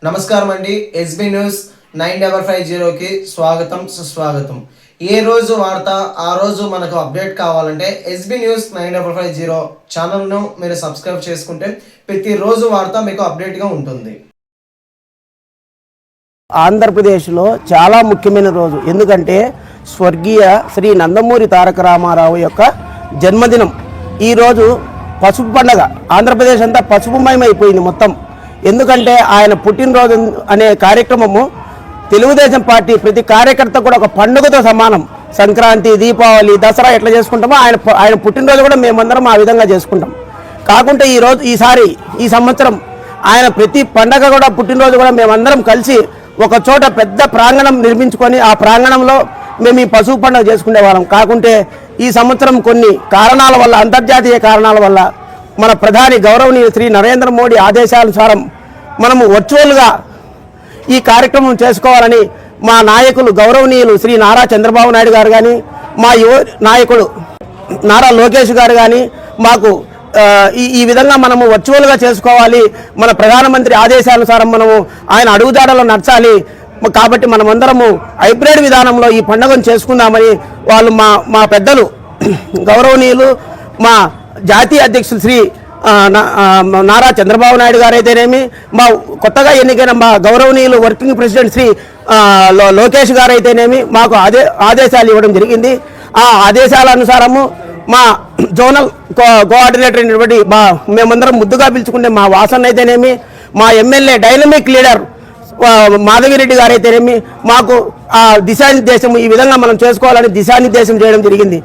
నమస్కారం అండి. SB news 9550కి స్వాగతం సుస్వాగతం. ఏ రోజు వార్త ఆ రోజు మనకు అప్డేట్ కావాలంటే ఎస్బీ న్యూస్ 9550 ఛానల్ను మీరు సబ్స్క్రైబ్ చేసుకుంటే ప్రతిరోజు వార్త మీకు అప్డేట్గా ఉంటుంది. ఆంధ్రప్రదేశ్లో చాలా ముఖ్యమైన రోజు, ఎందుకంటే స్వర్గీయ శ్రీ నందమూరి తారక రామారావు యొక్క జన్మదినం. ఈరోజు పసుపు పండగ, ఆంధ్రప్రదేశ్ అంతా పసుపుమయమైపోయింది మొత్తం. ఎందుకంటే ఆయన పుట్టినరోజు అనే కార్యక్రమము తెలుగుదేశం పార్టీ ప్రతి కార్యకర్త కూడా ఒక పండుగతో సమానం. సంక్రాంతి, దీపావళి, దసరా ఎట్లా చేసుకుంటామో ఆయన పుట్టినరోజు కూడా మేమందరం ఆ విధంగా చేసుకుంటాం. కాకుంటే ఈ సంవత్సరం ఆయన ప్రతి పండగ కూడా పుట్టినరోజు కూడా మేమందరం కలిసి ఒక చోట పెద్ద ప్రాంగణం నిర్మించుకొని ఆ ప్రాంగణంలో మేము ఈ పశువు పండుగ చేసుకునే వాళ్ళం. కాకుంటే ఈ సంవత్సరం కొన్ని కారణాల వల్ల, అంతర్జాతీయ కారణాల వల్ల మన ప్రధాని గౌరవనీయులు శ్రీ నరేంద్ర మోడీ ఆదేశానుసారం మనము వర్చువల్గా ఈ కార్యక్రమం చేసుకోవాలని మా నాయకులు గౌరవనీయులు శ్రీ నారా చంద్రబాబు నాయుడు గారు కానీ, మా యువ నాయకుడు నారా లోకేష్ గారు కానీ మాకు ఈ విధంగా మనము వర్చువల్గా చేసుకోవాలి, మన ప్రధానమంత్రి ఆదేశానుసారం మనము ఆయన అడుగుజాడలో నడచాలి, కాబట్టి మనమందరము హైబ్రిడ్ విధానంలో ఈ పండుగను చేసుకుందామని వాళ్ళు మా పెద్దలు గౌరవనీయులు మా జాతీయ అధ్యక్షులు శ్రీ నారా చంద్రబాబు నాయుడు గారు అయితేనేమి, మా కొత్తగా ఎన్నికైన మా గౌరవనీయులు వర్కింగ్ ప్రెసిడెంట్ శ్రీ లోకేష్ గారు అయితేనేమి మాకు ఆదేశాలు ఇవ్వడం జరిగింది. ఆ ఆదేశాల అనుసారము మా జోనల్ కోఆర్డినేటర్ అయినటువంటి మేమందరం ముద్దుగా పిలుచుకుంటే మా వాసన్ అయితేనేమి, మా ఎమ్మెల్యే డైనమిక్ లీడర్ మాధవిరెడ్డి గారు అయితేనేమి మాకు ఆ దిశానిర్దేశం ఈ విధంగా మనం చేసుకోవాలని దిశానిర్దేశం చేయడం జరిగింది.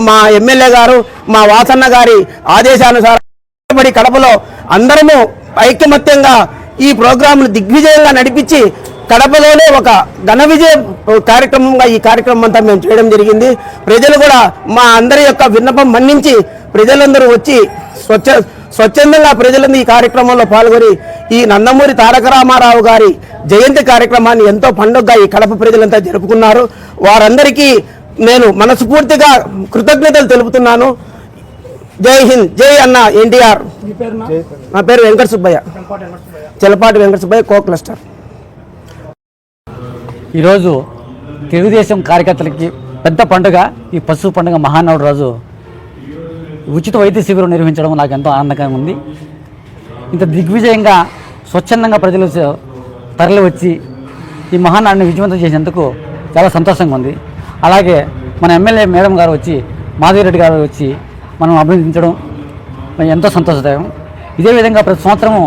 మా ఎమ్మెల్యే గారు మా వాసన్న గారి ఆదేశానుసారం కడపలో అందరము ఐకమత్యంగా ఈ ప్రోగ్రాంను దిగ్విజయంగా నడిపించి కడపలోనే ఒక ఘన విజయ కార్యక్రమంగా ఈ కార్యక్రమం అంతా మేము చేయడం జరిగింది. ప్రజలు కూడా మా అందరి యొక్క విన్నపం మన్నించి ప్రజలందరూ వచ్చి స్వచ్ఛందంగా ప్రజలందరూ ఈ కార్యక్రమంలో పాల్గొని ఈ నందమూరి తారక రామారావు గారి జయంతి కార్యక్రమాన్ని ఎంతో పండుగగా ఈ కడప ప్రజలంతా జరుపుకున్నారు. వారందరికీ నేను మనస్ఫూర్తిగా కృతజ్ఞతలు తెలుపుతున్నాను. జై హింద్, జై అన్న ఎన్టీఆర్. నా పేరు వెంకట సుబ్బయ్య, చెలపాటి వెంకట సుబ్బయ్య, కో క్లస్టర్. ఈరోజు తెలుగుదేశం కార్యకర్తలకి పెద్ద పండుగ ఈ పశువు పండుగ. మహానవుడు రోజు ఉచిత వైద్య శిబిరం నిర్వహించడం నాకు ఎంతో ఆనందంగా ఉంది. ఇంత దిగ్విజయంగా స్వచ్ఛందంగా ప్రజలు తరలి వచ్చి ఈ మహానాడిని విజయవంతం చేసేందుకు చాలా సంతోషంగా ఉంది. అలాగే మన ఎమ్మెల్యే మేడం గారు వచ్చి, మాధవిరెడ్డి గారు వచ్చి మనం అభినందించడం ఎంతో సంతోషదాయకం. ఇదే విధంగా ప్రతి సంవత్సరము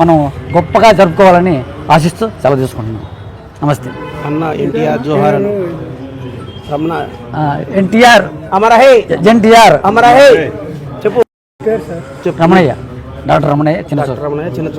మనం గొప్పగా జరుపుకోవాలని ఆశిస్తూ సెలవు తీసుకుంటున్నాం. నమస్తే. అన్న ఎన్టీఆర్ జోహార్. రమణ ఎన్టీఆర్ అమర హే, ఎన్టీఆర్ అమర హే. చెప్పు. రమణయ్య, డాక్టర్ రమణయ్య చిన్న రమణయ్య చిన్న